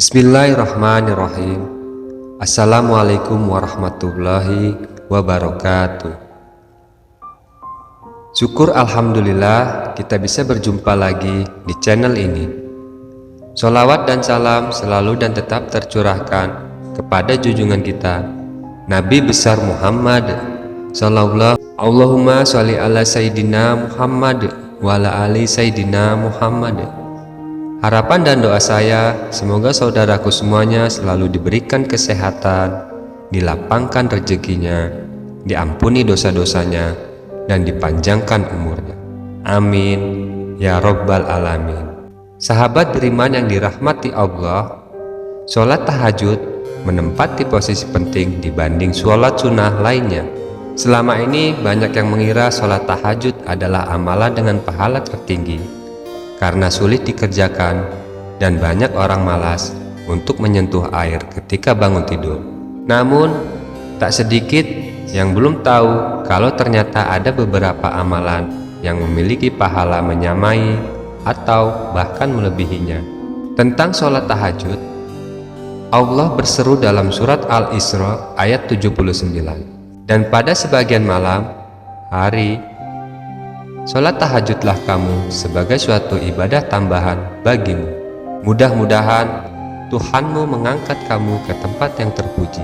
Bismillahirrahmanirrahim. Assalamualaikum warahmatullahi wabarakatuh. Syukur alhamdulillah kita bisa berjumpa lagi di channel ini. Sholawat dan salam selalu dan tetap tercurahkan kepada junjungan kita Nabi besar Muhammad sallallahu. Allahumma sholli ala Sayyidina Muhammad wa ala ali Sayyidina Muhammad. Harapan dan doa saya, semoga saudaraku semuanya selalu diberikan kesehatan, dilapangkan rezekinya, diampuni dosa-dosanya, dan dipanjangkan umurnya. Amin, ya Rabbal Alamin. Sahabat beriman yang dirahmati Allah, sholat tahajud menempati posisi penting dibanding sholat sunnah lainnya. Selama ini banyak yang mengira sholat tahajud adalah amalan dengan pahala tertinggi, karena sulit dikerjakan dan banyak orang malas untuk menyentuh air ketika bangun tidur. Namun, tak sedikit yang belum tahu kalau ternyata ada beberapa amalan yang memiliki pahala menyamai atau bahkan melebihinya. Tentang sholat tahajud, Allah berseru dalam surat Al-Isra ayat 79. Dan pada sebagian malam hari, sholat tahajudlah kamu sebagai suatu ibadah tambahan bagimu. Mudah-mudahan Tuhanmu mengangkat kamu ke tempat yang terpuji.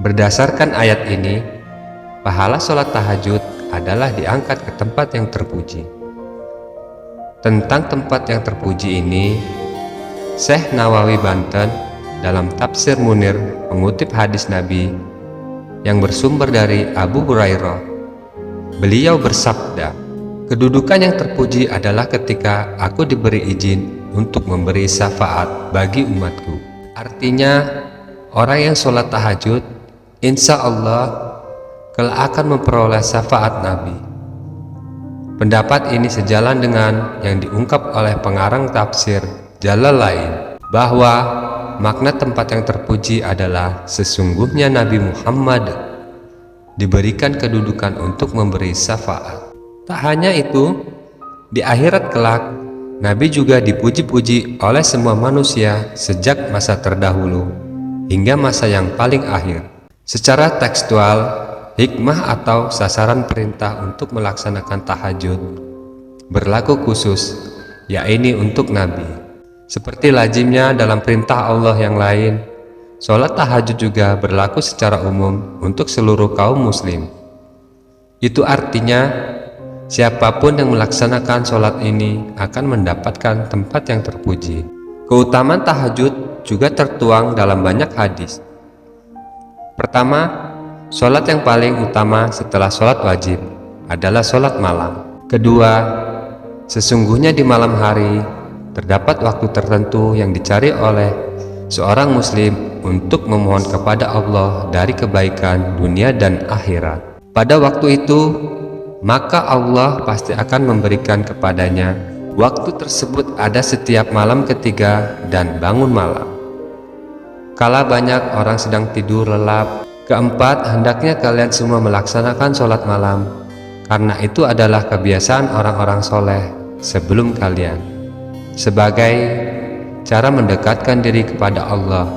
Berdasarkan ayat ini, pahala sholat tahajud adalah diangkat ke tempat yang terpuji. Tentang tempat yang terpuji ini, Syekh Nawawi Banten dalam Tafsir Munir mengutip hadis Nabi yang bersumber dari Abu Hurairah. Beliau bersabda, kedudukan yang terpuji adalah ketika aku diberi izin untuk memberi syafaat bagi umatku. Artinya, orang yang sholat tahajud, insya Allah kelak akan memperoleh syafaat Nabi. Pendapat ini sejalan dengan yang diungkap oleh pengarang tafsir Jalalain, bahwa makna tempat yang terpuji adalah sesungguhnya Nabi Muhammad diberikan kedudukan untuk memberi syafaat. Tak hanya itu, di akhirat kelak, Nabi juga dipuji-puji oleh semua manusia sejak masa terdahulu hingga masa yang paling akhir. Secara tekstual, hikmah atau sasaran perintah untuk melaksanakan tahajud berlaku khusus, yaitu untuk Nabi. Seperti lazimnya dalam perintah Allah yang lain, sholat tahajud juga berlaku secara umum untuk seluruh kaum muslim. Itu artinya, siapapun yang melaksanakan sholat ini akan mendapatkan tempat yang terpuji. Keutamaan tahajud juga tertuang dalam banyak hadis. Pertama, sholat yang paling utama setelah sholat wajib adalah sholat malam. Kedua, sesungguhnya di malam hari terdapat waktu tertentu yang dicari oleh seorang muslim untuk memohon kepada Allah dari kebaikan dunia dan akhirat. Pada waktu itu, maka Allah pasti akan memberikan kepadanya. Waktu tersebut ada setiap malam ketiga dan bangun malam, kala banyak orang sedang tidur lelap. Keempat, hendaknya kalian semua melaksanakan sholat malam, karena itu adalah kebiasaan orang-orang soleh sebelum kalian, sebagai cara mendekatkan diri kepada Allah,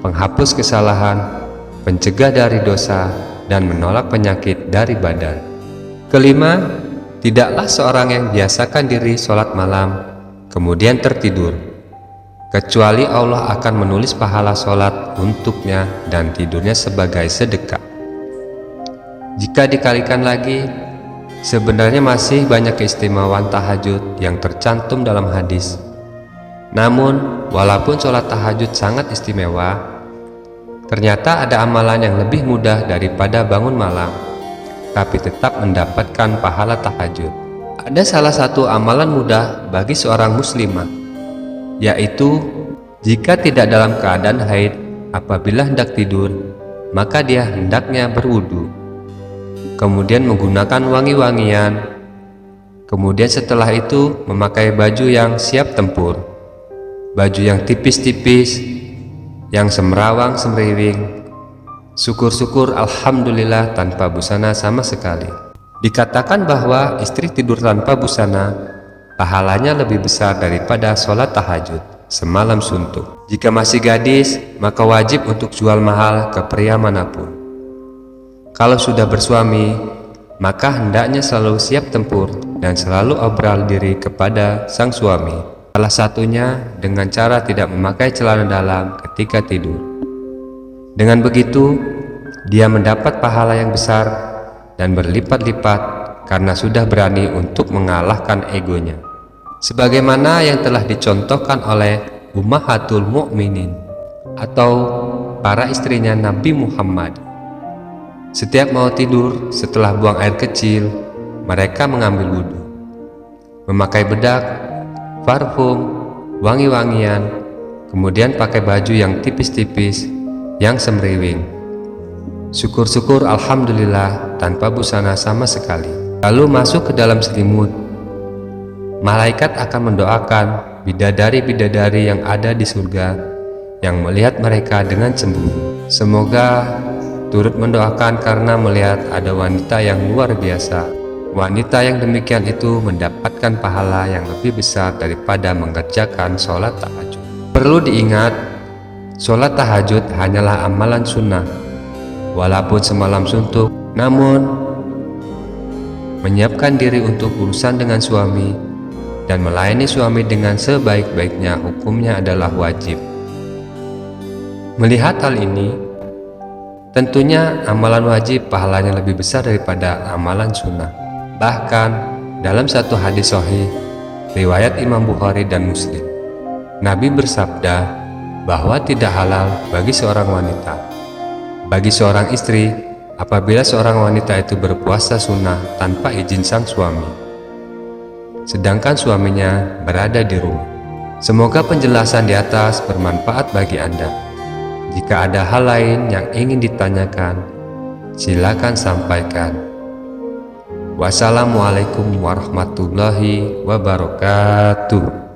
penghapus kesalahan, pencegah dari dosa, dan menolak penyakit dari badan. Kelima, tidaklah seorang yang biasakan diri sholat malam kemudian tertidur, kecuali Allah akan menulis pahala sholat untuknya dan tidurnya sebagai sedekah. Jika dikalikan lagi, sebenarnya masih banyak keistimewaan tahajud yang tercantum dalam hadis. Namun, walaupun sholat tahajud sangat istimewa, ternyata ada amalan yang lebih mudah daripada bangun malam, tapi tetap mendapatkan pahala tahajud. Ada salah satu amalan mudah bagi seorang muslimah, yaitu jika tidak dalam keadaan haid, apabila hendak tidur, maka dia hendaknya berwudu, kemudian menggunakan wangi-wangian, kemudian setelah itu memakai baju yang siap tempur, baju yang tipis-tipis, yang semrawang semriwing, syukur-syukur alhamdulillah tanpa busana sama sekali. Dikatakan bahwa istri tidur tanpa busana pahalanya lebih besar daripada sholat tahajud. semalam suntuk. Jika masih gadis, maka wajib untuk jual mahal ke pria manapun. Kalau sudah bersuami, maka hendaknya selalu siap tempur dan selalu obral diri kepada sang suami. Salah satunya dengan cara tidak memakai celana dalam ketika tidur. Dengan begitu, dia mendapat pahala yang besar dan berlipat-lipat karena sudah berani untuk mengalahkan egonya. Sebagaimana yang telah dicontohkan oleh Ummahatul Mukminin atau para istrinya Nabi Muhammad. Setiap mau tidur, setelah buang air kecil, mereka mengambil wudhu, memakai bedak, parfum, wangi-wangian, kemudian pakai baju yang tipis-tipis, yang semriwing. Syukur-syukur alhamdulillah tanpa busana sama sekali. Lalu masuk ke dalam selimut. Malaikat akan mendoakan bidadari-bidadari yang ada di surga yang melihat mereka dengan cemburu. Semoga turut mendoakan karena melihat ada wanita yang luar biasa. Wanita yang demikian itu mendapatkan pahala yang lebih besar daripada mengerjakan sholat tahajud. Perlu diingat, sholat tahajud hanyalah amalan sunnah. Walaupun semalam suntuk, namun menyiapkan diri untuk urusan dengan suami dan melayani suami dengan sebaik-baiknya hukumnya adalah wajib. Melihat hal ini, tentunya amalan wajib pahalanya lebih besar daripada amalan sunnah. Bahkan dalam satu hadis sahih riwayat Imam Bukhari dan Muslim, Nabi bersabda bahwa tidak halal bagi seorang wanita, bagi seorang istri, apabila seorang wanita itu berpuasa sunnah tanpa izin sang suami, sedangkan suaminya berada di rumah. Semoga penjelasan di atas bermanfaat bagi Anda. Jika ada hal lain yang ingin ditanyakan, silakan sampaikan. Wassalamualaikum warahmatullahi wabarakatuh.